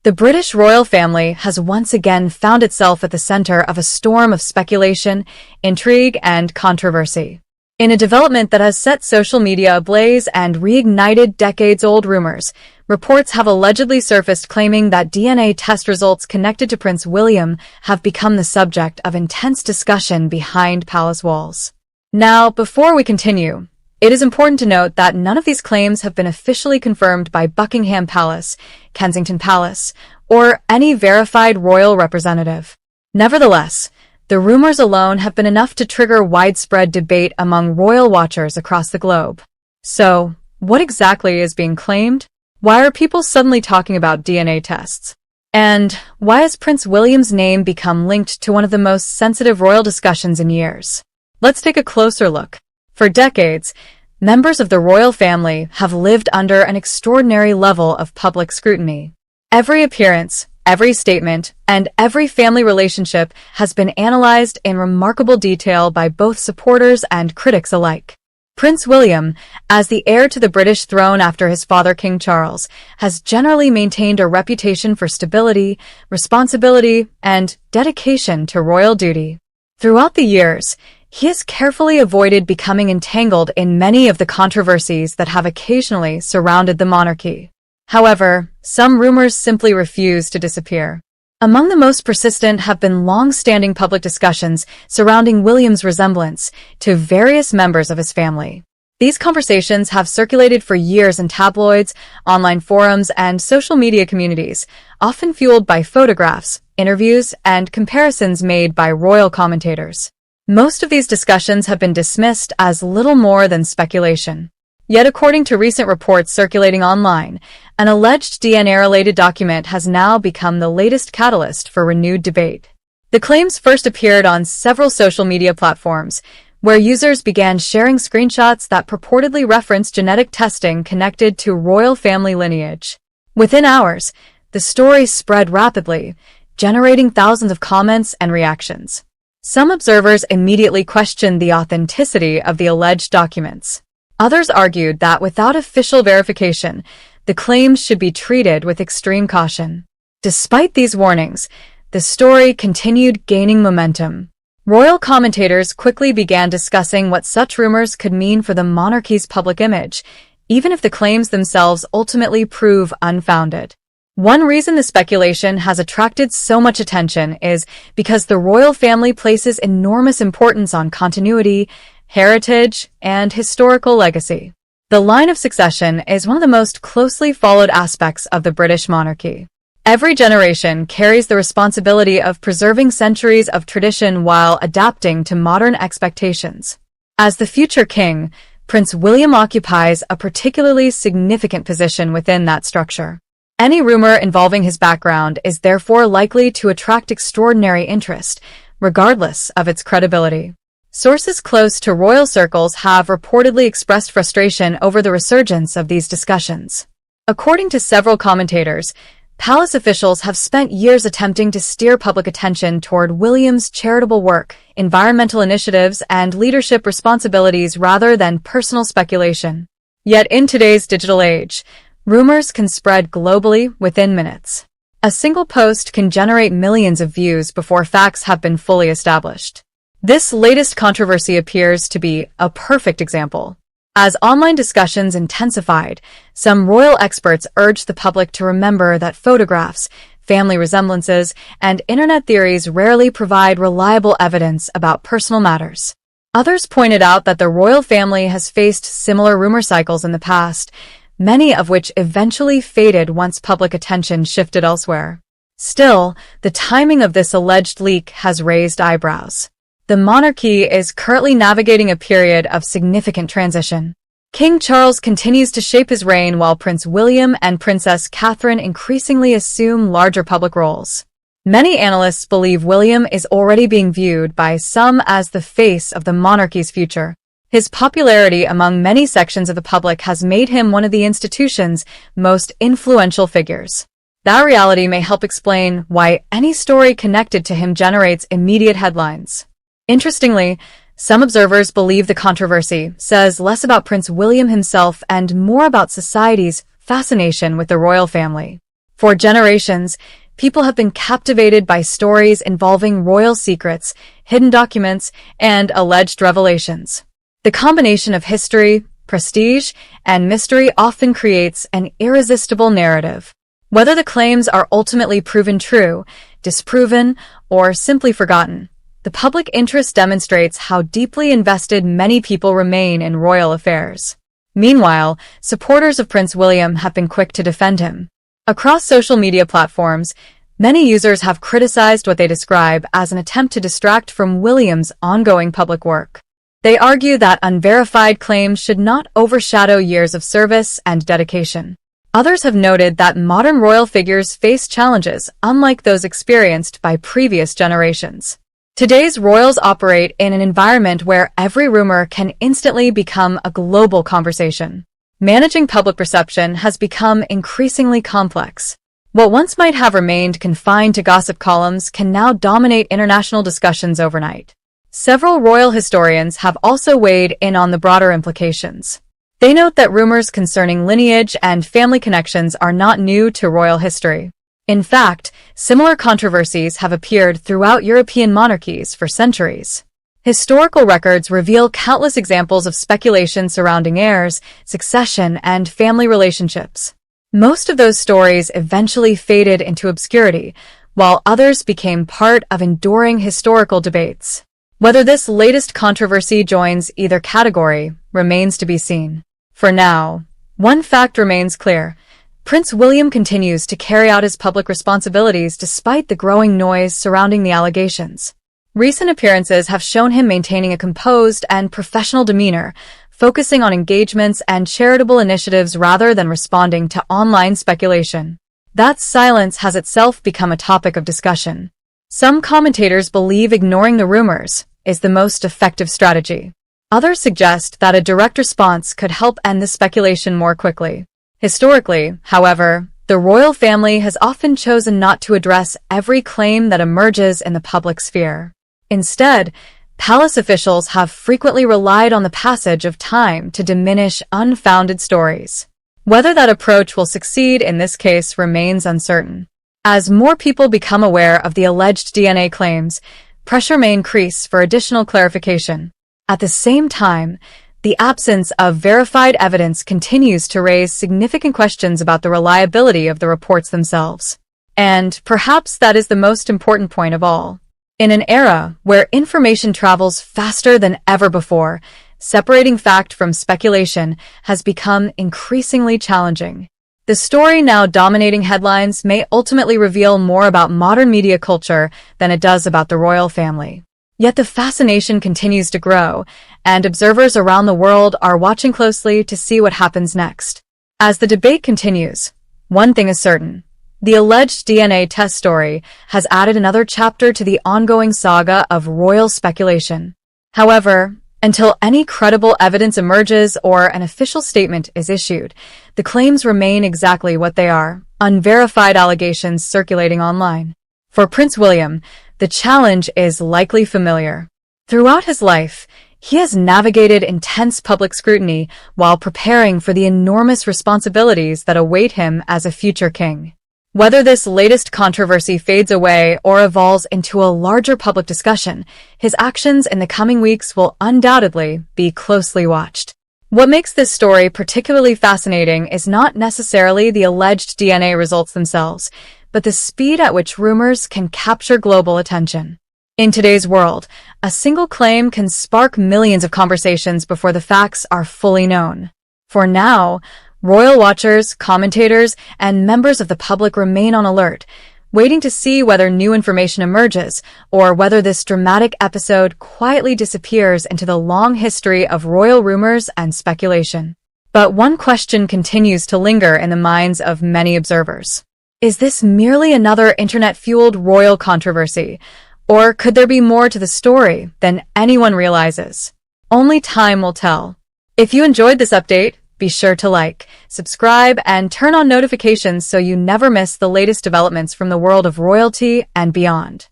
The British royal family has once again found itself at the center of a storm of speculation, intrigue, and controversy. In a development that has set social media ablaze and reignited decades-old rumors, reports have allegedly surfaced claiming that DNA test results connected to Prince William have become the subject of intense discussion behind palace walls. Now, before we continue, it is important to note that none of these claims have been officially confirmed by Buckingham Palace, Kensington Palace, or any verified royal representative. Nevertheless, the rumors alone have been enough to trigger widespread debate among royal watchers across the globe. So, what exactly is being claimed? Why are people suddenly talking about DNA tests? And why has Prince William's name become linked to one of the most sensitive royal discussions in years? Let's take a closer look. For decades, members of the royal family have lived under an extraordinary level of public scrutiny. Every appearance, every statement, and every family relationship has been analyzed in remarkable detail by both supporters and critics alike. Prince William, as the heir to the British throne after his father King Charles, has generally maintained a reputation for stability, responsibility, and dedication to royal duty. Throughout the years, he has carefully avoided becoming entangled in many of the controversies that have occasionally surrounded the monarchy. However, some rumors simply refuse to disappear. Among the most persistent have been long-standing public discussions surrounding William's resemblance to various members of his family. These conversations have circulated for years in tabloids, online forums, and social media communities, often fueled by photographs, interviews, and comparisons made by royal commentators. Most of these discussions have been dismissed as little more than speculation. Yet according to recent reports circulating online, an alleged DNA-related document has now become the latest catalyst for renewed debate. The claims first appeared on several social media platforms, where users began sharing screenshots that purportedly referenced genetic testing connected to royal family lineage. Within hours, the story spread rapidly, generating thousands of comments and reactions. Some observers immediately questioned the authenticity of the alleged documents. Others argued that without official verification, the claims should be treated with extreme caution. Despite these warnings, the story continued gaining momentum. Royal commentators quickly began discussing what such rumors could mean for the monarchy's public image, even if the claims themselves ultimately prove unfounded. One reason the speculation has attracted so much attention is because the royal family places enormous importance on continuity, heritage, and historical legacy. The line of succession is one of the most closely followed aspects of the British monarchy. Every generation carries the responsibility of preserving centuries of tradition while adapting to modern expectations. As the future king, Prince William occupies a particularly significant position within that structure. Any rumor involving his background is therefore likely to attract extraordinary interest, regardless of its credibility. Sources close to royal circles have reportedly expressed frustration over the resurgence of these discussions. According to several commentators, palace officials have spent years attempting to steer public attention toward William's charitable work, environmental initiatives, and leadership responsibilities rather than personal speculation. Yet in today's digital age, rumors can spread globally within minutes. A single post can generate millions of views before facts have been fully established. This latest controversy appears to be a perfect example. As online discussions intensified, some royal experts urged the public to remember that photographs, family resemblances, and internet theories rarely provide reliable evidence about personal matters. Others pointed out that the royal family has faced similar rumor cycles in the past, many of which eventually faded once public attention shifted elsewhere. Still, the timing of this alleged leak has raised eyebrows. The monarchy is currently navigating a period of significant transition. King Charles continues to shape his reign while Prince William and Princess Catherine increasingly assume larger public roles. Many analysts believe William is already being viewed by some as the face of the monarchy's future. His popularity among many sections of the public has made him one of the institution's most influential figures. That reality may help explain why any story connected to him generates immediate headlines. Interestingly, some observers believe the controversy says less about Prince William himself and more about society's fascination with the royal family. For generations, people have been captivated by stories involving royal secrets, hidden documents, and alleged revelations. The combination of history, prestige, and mystery often creates an irresistible narrative. Whether the claims are ultimately proven true, disproven, or simply forgotten, the public interest demonstrates how deeply invested many people remain in royal affairs. Meanwhile, supporters of Prince William have been quick to defend him. Across social media platforms, many users have criticized what they describe as an attempt to distract from William's ongoing public work. They argue that unverified claims should not overshadow years of service and dedication. Others have noted that modern royal figures face challenges unlike those experienced by previous generations. Today's royals operate in an environment where every rumor can instantly become a global conversation. Managing public perception has become increasingly complex. What once might have remained confined to gossip columns can now dominate international discussions overnight. Several royal historians have also weighed in on the broader implications. They note that rumors concerning lineage and family connections are not new to royal history. In fact, similar controversies have appeared throughout European monarchies for centuries. Historical records reveal countless examples of speculation surrounding heirs, succession, and family relationships. Most of those stories eventually faded into obscurity, while others became part of enduring historical debates. Whether this latest controversy joins either category remains to be seen. For now, one fact remains clear. Prince William continues to carry out his public responsibilities despite the growing noise surrounding the allegations. Recent appearances have shown him maintaining a composed and professional demeanor, focusing on engagements and charitable initiatives rather than responding to online speculation. That silence has itself become a topic of discussion. Some commentators believe ignoring the rumors is the most effective strategy. Others suggest that a direct response could help end the speculation more quickly. Historically, however, the royal family has often chosen not to address every claim that emerges in the public sphere. Instead, palace officials have frequently relied on the passage of time to diminish unfounded stories. Whether that approach will succeed in this case remains uncertain. As more people become aware of the alleged DNA claims, pressure may increase for additional clarification. At the same time, the absence of verified evidence continues to raise significant questions about the reliability of the reports themselves. And perhaps that is the most important point of all. In an era where information travels faster than ever before, separating fact from speculation has become increasingly challenging. The story now dominating headlines may ultimately reveal more about modern media culture than it does about the royal family. Yet the fascination continues to grow, and observers around the world are watching closely to see what happens next. As the debate continues, one thing is certain. The alleged DNA test story has added another chapter to the ongoing saga of royal speculation. However, until any credible evidence emerges or an official statement is issued, the claims remain exactly what they are, unverified allegations circulating online. For Prince William, the challenge is likely familiar. Throughout his life, he has navigated intense public scrutiny while preparing for the enormous responsibilities that await him as a future king. Whether this latest controversy fades away or evolves into a larger public discussion, his actions in the coming weeks will undoubtedly be closely watched. What makes this story particularly fascinating is not necessarily the alleged DNA results themselves, but the speed at which rumors can capture global attention. In today's world, a single claim can spark millions of conversations before the facts are fully known. For now, royal watchers, commentators, and members of the public remain on alert, waiting to see whether new information emerges or whether this dramatic episode quietly disappears into the long history of royal rumors and speculation. But one question continues to linger in the minds of many observers. Is this merely another internet-fueled royal controversy, or could there be more to the story than anyone realizes? Only time will tell. If you enjoyed this update, be sure to like, subscribe, and turn on notifications so you never miss the latest developments from the world of royalty and beyond.